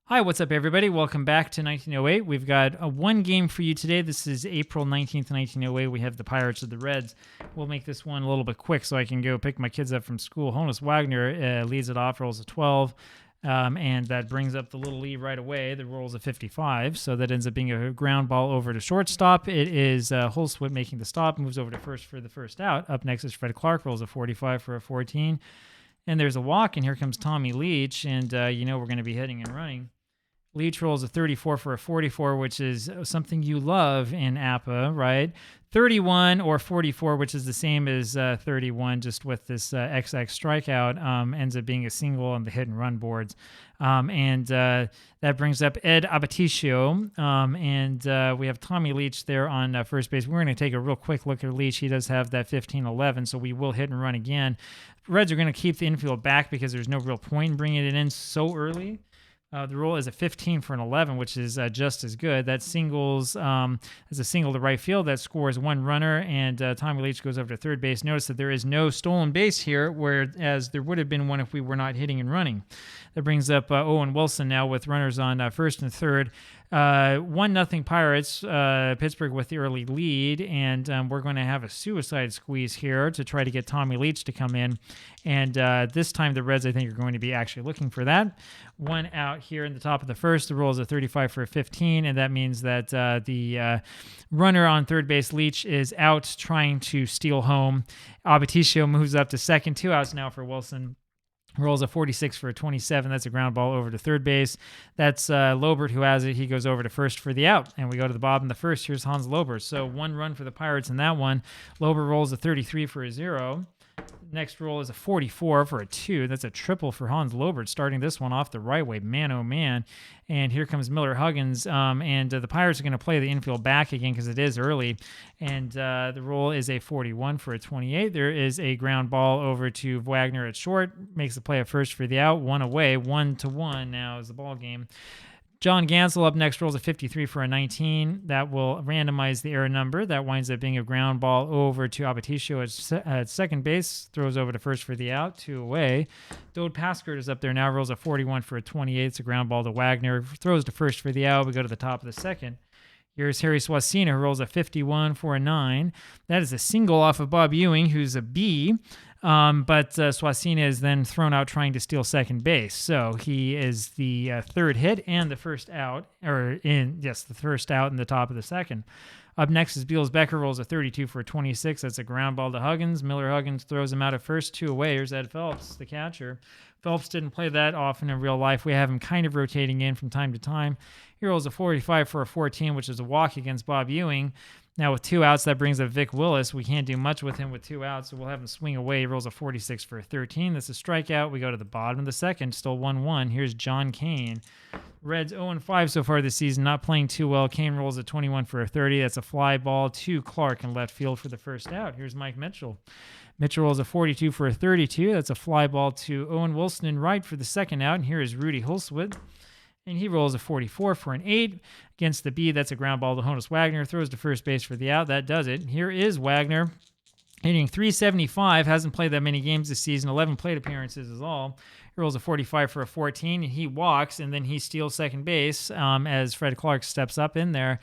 Hi, what's up, everybody? Welcome back to 1908. We've got one game for you today. This is April 19th, 1908. We have the Pirates of the Reds. We'll make this one a little bit quick so I can go pick my kids up from school. Honus Wagner leads it off, rolls a 12, and that brings up the little lead right away. The rolls a 55, so that ends up being a ground ball over to shortstop. It is Holswood making the stop, moves over to first for the first out. Up next is Fred Clark, rolls a 45 for a 14. And there's a walk, and here comes Tommy Leach, and we're going to be hitting and running. Leach rolls a 34 for a 44, which is something you love in APBA, right? 31 or 44, which is the same as 31, just with this XX strikeout, ends up being a single on the hit and run boards. That brings up Ed Abaticio, and we have Tommy Leach there on first base. We're going to take a real quick look at Leach. He does have that 15-11, so we will hit and run again. Reds are going to keep the infield back because there's no real point in bringing it in so early. The roll is a 15 for an 11, which is just as good. That singles as a single to right field. That scores one runner, and Tommy Leach goes over to third base. Notice that there is no stolen base here, whereas there would have been one if we were not hitting and running. That brings up Owen Wilson now with runners on first and third. 1-0 Pirates, Pittsburgh with the early lead, and we're going to have a suicide squeeze here to try to get Tommy Leach to come in. And this time the Reds, I think, are going to be actually looking for that. One out here in the top of the first. The roll is a 35 for a 15, and that means that the runner on third base, Leach, is out trying to steal home. Abaticio moves up to second. 2 outs now for Wilson. Rolls a 46 for a 27. That's a ground ball over to third base. That's Lobert who has it. He goes over to first for the out. And we go to the bottom of the first. Here's Hans Lobert. So 1 run for the Pirates in that one. Lobert rolls a 33 for a 0. Next roll is a 44 for a 2. That's a triple for Hans Lobert, starting this one off the right way. Man, oh, man. And here comes Miller Huggins. The Pirates are going to play the infield back again because it is early. And the roll is a 41 for a 28. There is a ground ball over to Wagner at short. Makes the play at first for the out. 1 away. 1-1 now is the ball game. John Gansel up next rolls a 53 for a 19. That will randomize the error number. That winds up being a ground ball over to Abaticio at second base. Throws over to first for the out. 2 away. Dode Paskert is up there now. Rolls a 41 for a 28. It's a ground ball to Wagner. Throws to first for the out. We go to the top of the second. Here's Harry Swasina, who rolls a 51 for a 9. That is a single off of Bob Ewing, who's a B. But Swasina is then thrown out trying to steal second base. So he is the third hit and the first out, the first out in the top of the second. Up next is Beals Becker, rolls a 32 for a 26. That's a ground ball to Huggins. Miller Huggins throws him out at first. 2 away. Here's Ed Phelps, the catcher. Phelps didn't play that often in real life. We have him kind of rotating in from time to time. He rolls a 45 for a 14, which is a walk against Bob Ewing. Now with 2 outs, that brings up Vic Willis. We can't do much with him with 2 outs, so we'll have him swing away. He rolls a 46 for a 13. That's a strikeout. We go to the bottom of the second, still 1-1. Here's John Kane. Reds 0-5 so far this season, not playing too well. Kane rolls a 21 for a 30. That's a fly ball to Clark in left field for the first out. Here's Mike Mitchell. Mitchell rolls a 42 for a 32. That's a fly ball to Owen Wilson in right for the second out. And here is Rudy Hulswood. And he rolls a 44 for an 8 against the B. That's a ground ball to Honus Wagner. Throws to first base for the out. That does it. Here is Wagner hitting 375. Hasn't played that many games this season. 11 plate appearances is all. He rolls a 45 for a 14. And he walks, and then he steals second base as Fred Clark steps up in there.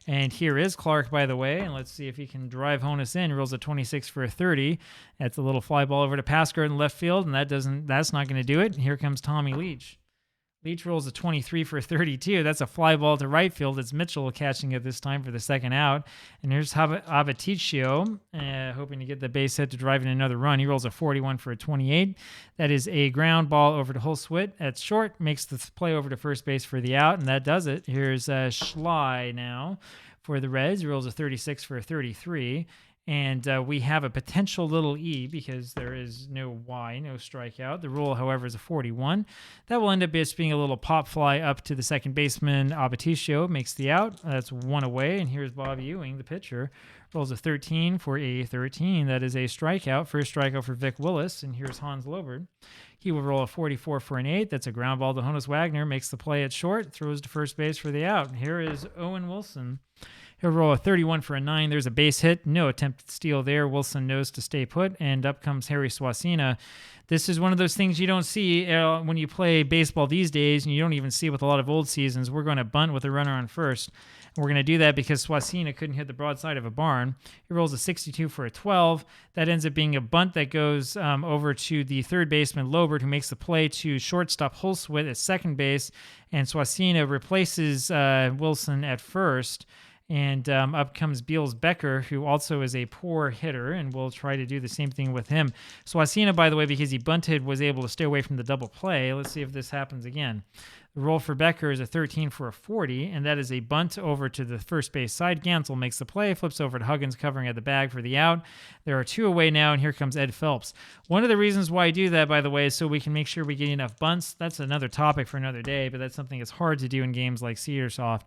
And here is Clark, by the way, and let's see if he can drive Honus in. He rolls a 26 for a 30. That's a little fly ball over to Paskert in left field, and that's not going to do it. And here comes Tommy Leach. Leach rolls a 23 for 32. That's a fly ball to right field. It's Mitchell catching it this time for the second out. And here's Abaticio, hoping to get the base hit to drive in another run. He rolls a 41 for a 28. That is a ground ball over to Hulswood at short. Makes the play over to first base for the out, and that does it. Here's Schley now for the Reds. He rolls a 36 for a 33. And we have a potential little E because there is no Y, no strikeout. The rule, however, is a 41. That will end up just being a little pop fly up to the second baseman. Abaticio makes the out. That's 1 away. And here's Bob Ewing, the pitcher. Rolls a 13 for a 13. That is a strikeout. First strikeout for Vic Willis. And here's Hans Lobert. He will roll a 44 for an 8. That's a ground ball to Honus Wagner. Makes the play at short. Throws to first base for the out. Here is Owen Wilson. He'll roll a 31 for a 9. There's a base hit. No attempted steal there. Wilson knows to stay put, and up comes Harry Swasina. This is one of those things you don't see when you play baseball these days, and you don't even see with a lot of old seasons. We're going to bunt with a runner on first. We're going to do that because Swasina couldn't hit the broadside of a barn. He rolls a 62 for a 12. That ends up being a bunt that goes over to the third baseman, Lobert, who makes the play to shortstop Holswit at second base, and Swasina replaces Wilson at first. And up comes Beals Becker, who also is a poor hitter, and we'll try to do the same thing with him. Swasina, by the way, because he bunted, was able to stay away from the double play. Let's see if this happens again. The roll for Becker is a 13 for a 40, and that is a bunt over to the first base side. Gansel makes the play, flips over to Huggins, covering at the bag for the out. There are 2 away now, and here comes Ed Phelps. One of the reasons why I do that, by the way, is so we can make sure we get enough bunts. That's another topic for another day, but that's something that's hard to do in games like Skeetersoft.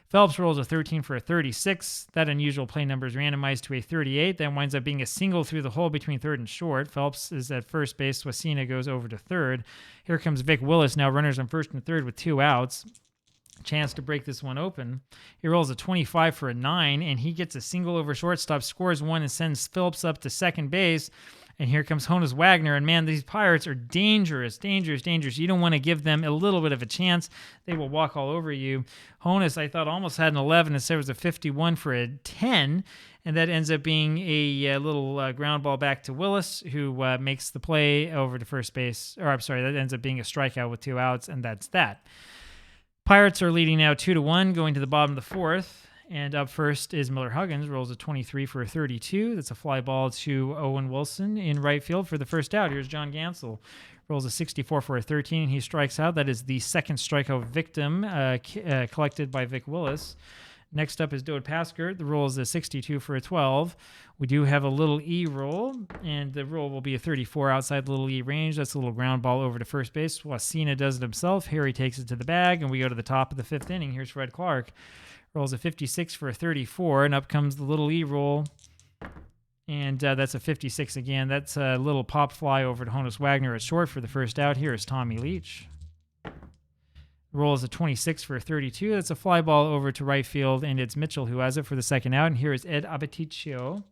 Phelps rolls a 13 for a 36. That unusual play number is randomized to a 38. That winds up being a single through the hole between third and short. Phelps is at first base. Swasina goes over to third. Here comes Vic Willis, now runners on first and third with 2 outs. Chance to break this one open. He rolls a 25 for a 9, and he gets a single over shortstop, scores 1, and sends Phillips up to second base. And here comes Honus Wagner. And man, these Pirates are dangerous, dangerous, dangerous. You don't want to give them a little bit of a chance. They will walk all over you. Honus, I thought, almost had an 11. Instead, it was a 51 for a 10. And that ends up being a little ground ball back to Willis, who makes the play over to first base. Or I'm sorry, that ends up being a strikeout with 2 outs, and that's that. Pirates are leading now 2-1, going to the bottom of the 4th. And up first is Miller Huggins, rolls a 23 for a 32. That's a fly ball to Owen Wilson in right field for the first out. Here's John Gansel. Rolls a 64 for a 13. He strikes out. That is the second strikeout victim collected by Vic Willis. Next up is Dode Paskert. The roll is a 62 for a 12. We do have a little E roll, and the roll will be a 34 outside the little E range. That's a little ground ball over to first base. Wasina does it himself. Harry takes it to the bag, and we go to the top of the 5th inning. Here's Fred Clark. Rolls a 56 for a 34, and up comes the little E roll, and that's a 56 again. That's a little pop fly over to Honus Wagner at short for the first out. Here is Tommy Leach. Roll is a 26 for a 32. That's a fly ball over to right field, and it's Mitchell who has it for the second out, and here is Ed Abbaticchio.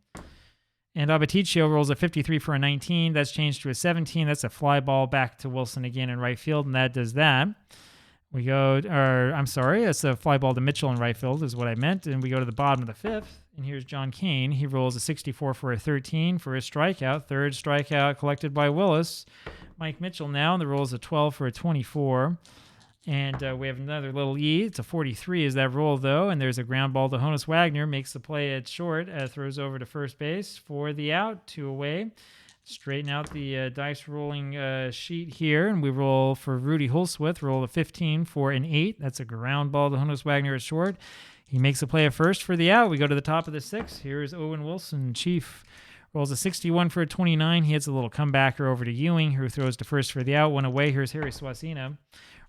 And Abbaticchio rolls a 53 for a 19. That's changed to a 17. That's a fly ball back to Wilson again in right field, and that does that. We go, that's a fly ball to Mitchell in right field is what I meant. And we go to the bottom of the 5th, and here's John Kane. He rolls a 64 for a 13 for his strikeout. Third strikeout collected by Willis. Mike Mitchell now, and the roll is a 12 for a 24. And we have another little E. It's a 43 is that roll, though. And there's a ground ball to Honus Wagner. Makes the play at short. Throws over to first base for the out. 2 away. Straighten out the dice rolling sheet here, and we roll for Rudy Holswith. Roll a 15 for an 8. That's a ground ball to Honus Wagner at short. He makes a play at first for the out. We go to the top of the 6th. Here's Owen Wilson, Chief. Rolls a 61 for a 29. He hits a little comebacker over to Ewing, who throws to first for the out. 1 away. Here's Harry Swasina.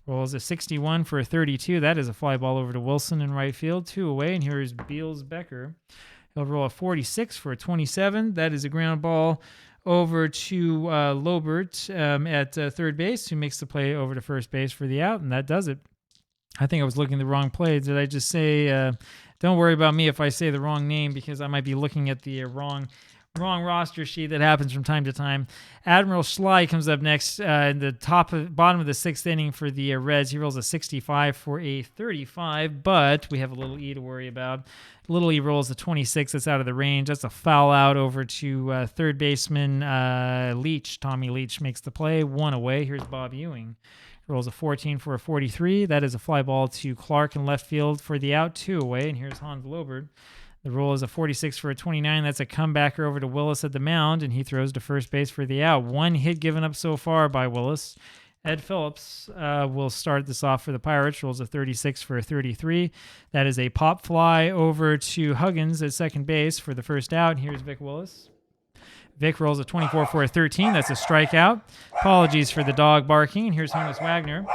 Rolls a 61 for a 32. That is a fly ball over to Wilson in right field. 2 away, and here is Beals Becker. He'll roll a 46 for a 27. That is a ground ball over to Lobert at third base, who makes the play over to first base for the out, and that does it. I think I was looking at the wrong play. Did I just say, don't worry about me if I say the wrong name, because I might be looking at the wrong roster sheet. That happens from time to time. Admiral Schley comes up next in the bottom of the 6th inning for the Reds. He rolls a 65 for a 35, but we have a little E to worry about. Little E rolls a 26. That's out of the range. That's a foul out over to third baseman Leach. Tommy Leach makes the play. 1 away. Here's Bob Ewing. Rolls a 14 for a 43. That is a fly ball to Clark in left field for the out. 2 away, and here's Hans Lobert. The roll is a 46 for a 29. That's a comebacker over to Willis at the mound, and he throws to first base for the out. 1 hit given up so far by Willis. Ed Phillips will start this off for the Pirates. Rolls a 36 for a 33. That is a pop fly over to Huggins at second base for the first out. And here's Vic Willis. Vic rolls a 24 for a 13. That's a strikeout. Apologies for the dog barking. And here's Honus Wagner.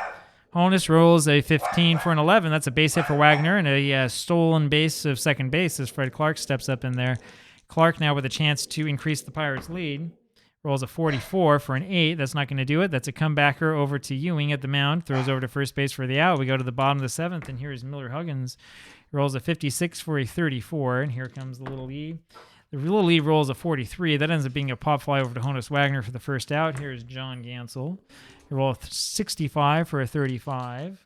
Honus rolls a 15 for an 11. That's a base hit for Wagner, and a stolen base of second base as Fred Clark steps up in there. Clark now with a chance to increase the Pirates' lead. rolls a 44 for an 8. That's not going to do it. That's a comebacker over to Ewing at the mound. Throws over to first base for the out. We go to the bottom of the 7th, and here is Miller Huggins. He rolls a 56 for a 34, and here comes the little E. The little E rolls a 43. That ends up being a pop fly over to Honus Wagner for the first out. Here's John Gansel. He rolls a 65 for a 35.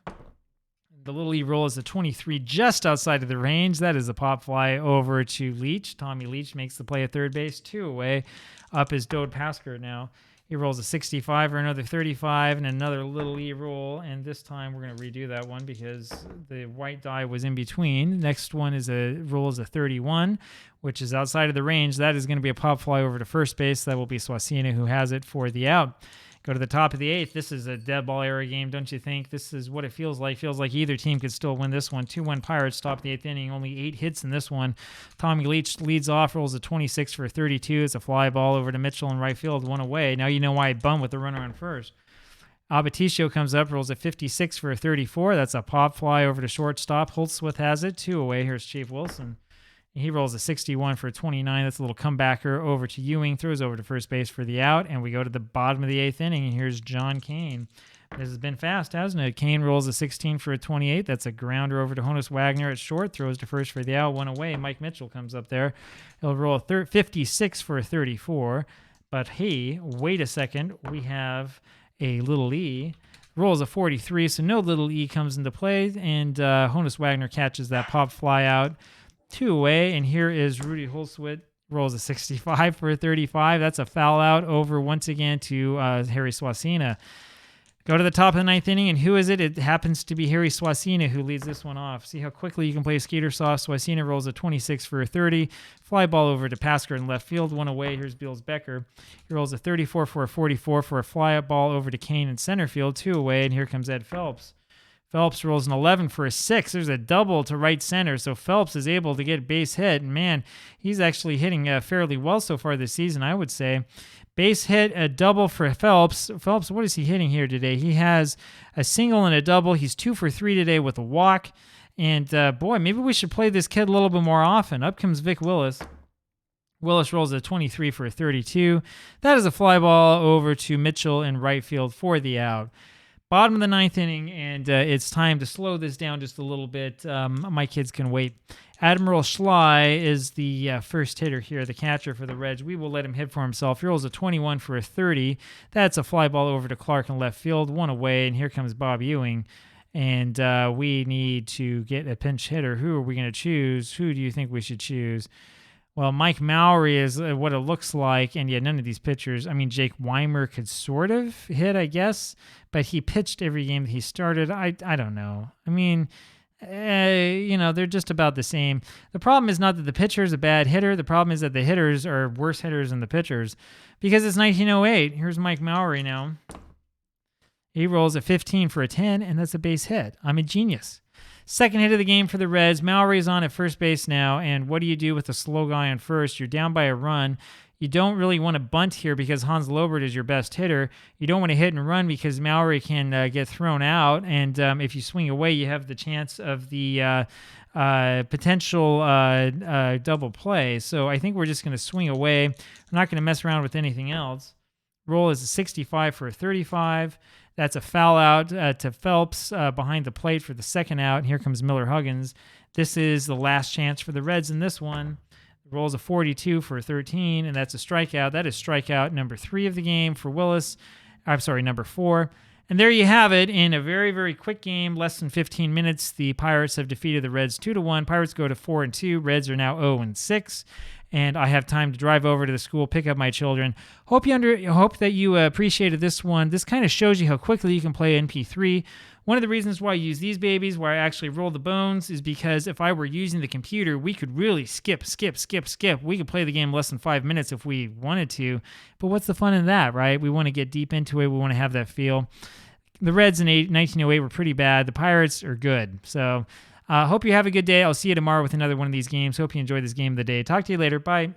The little E roll is a 23 just outside of the range. That is a pop fly over to Leach. Tommy Leach makes the play at third base, 2 away. Up is Dode Pasker now. He rolls a 65 or another 35 and another little E roll. And this time we're going to redo that one because the white die was in between. Next one is a 31, which is outside of the range. That is going to be a pop fly over to first base. That will be Swasina who has it for the out. Go to the top of the 8th. This is a dead ball era game, don't you think? This is what it feels like. Feels like either team could still win this one. 2-1 Pirates, top of the 8th inning. Only 8 hits in this one. Tommy Leach leads off, rolls a 26 for a 32. It's a fly ball over to Mitchell in right field, 1 away. Now you know why I bum with the runner on first. Abaticio comes up, rolls a 56 for a 34. That's a pop fly over to shortstop. Holtzwith has it, 2 away. Here's Chief Wilson. He rolls a 61 for a 29. That's a little comebacker over to Ewing. Throws over to first base for the out. And we go to the bottom of the 8th inning. And here's John Kane. This has been fast, hasn't it? Kane rolls a 16 for a 28. That's a grounder over to Honus Wagner at short. Throws to first for the out. 1 away. Mike Mitchell comes up there. He'll roll a 56 for a 34. But hey, wait a second. We have a little E. Rolls a 43. So no little E comes into play. And Honus Wagner catches that pop fly out. 2 away, and here is Rudy Holtzwith, rolls a 65 for a 35. That's a foul out over once again to Harry Swasina. Go to the top of the 9th inning, and who is it? It happens to be Harry Swasina who leads this one off. See how quickly you can play Skeetersoft. Swasina rolls a 26 for a 30. Fly ball over to Pasker in left field, 1 away. Here's Beals Becker. He rolls a 34 for a 44 for a fly ball over to Kane in center field, 2 away, and here comes Ed Phelps. Phelps rolls an 11 for a 6. There's a double to right center, so Phelps is able to get base hit. And man, he's actually hitting fairly well so far this season, I would say. Base hit, a double for Phelps. Phelps, what is he hitting here today? He has a single and a double. He's 2 for 3 today with a walk. And boy, maybe we should play this kid a little bit more often. Up comes Vic Willis. Willis rolls a 23 for a 32. That is a fly ball over to Mitchell in right field for the out. Bottom of the 9th inning, and it's time to slow this down just a little bit. My kids can wait. Admiral Schley is the first hitter here, the catcher for the Reds. We will let him hit for himself. He rolls a 21 for a 30. That's a fly ball over to Clark in left field, 1 away, and here comes Bob Ewing. And we need to get a pinch hitter. Who are we going to choose? Who do you think we should choose? Well, Mike Mowry is what it looks like, and yeah, none of these pitchers. I mean, Jake Weimer could sort of hit, I guess, but he pitched every game that he started. I don't know. I mean, they're just about the same. The problem is not that the pitcher is a bad hitter. The problem is that the hitters are worse hitters than the pitchers because it's 1908. Here's Mike Mowry now. He rolls a 15 for a 10, and that's a base hit. I'm a genius. Second hit of the game for the Reds. Mowry's on at first base now, and what do you do with a slow guy on first? You're down by a run. You don't really want to bunt here because Hans Lobert is your best hitter. You don't want to hit and run because Mowry can get thrown out, and if you swing away, you have the chance of the potential double play. So I think we're just going to swing away. We're not going to mess around with anything else. Roll is a 65 for a 35. That's a foul out to Phelps behind the plate for the second out. And here comes Miller Huggins. This is the last chance for the Reds in this one. Rolls a 42 for a 13, and that's a strikeout. That is strikeout number 3 of the game for Willis. I'm sorry, number 4. And there you have it. In a very, very quick game, less than 15 minutes, the Pirates have defeated the Reds 2-1. Pirates go to 4-2. Reds are now 0-6. And I have time to drive over to the school, pick up my children. Hope that you appreciated this one. This kind of shows you how quickly you can play NP3. One of the reasons why I use these babies, where I actually roll the bones, is because if I were using the computer, we could really skip. We could play the game less than 5 minutes if we wanted to. But what's the fun in that, right? We want to get deep into it. We want to have that feel. The Reds in 1908 were pretty bad. The Pirates are good. So hope you have a good day. I'll see you tomorrow with another one of these games. Hope you enjoyed this game of the day. Talk to you later. Bye.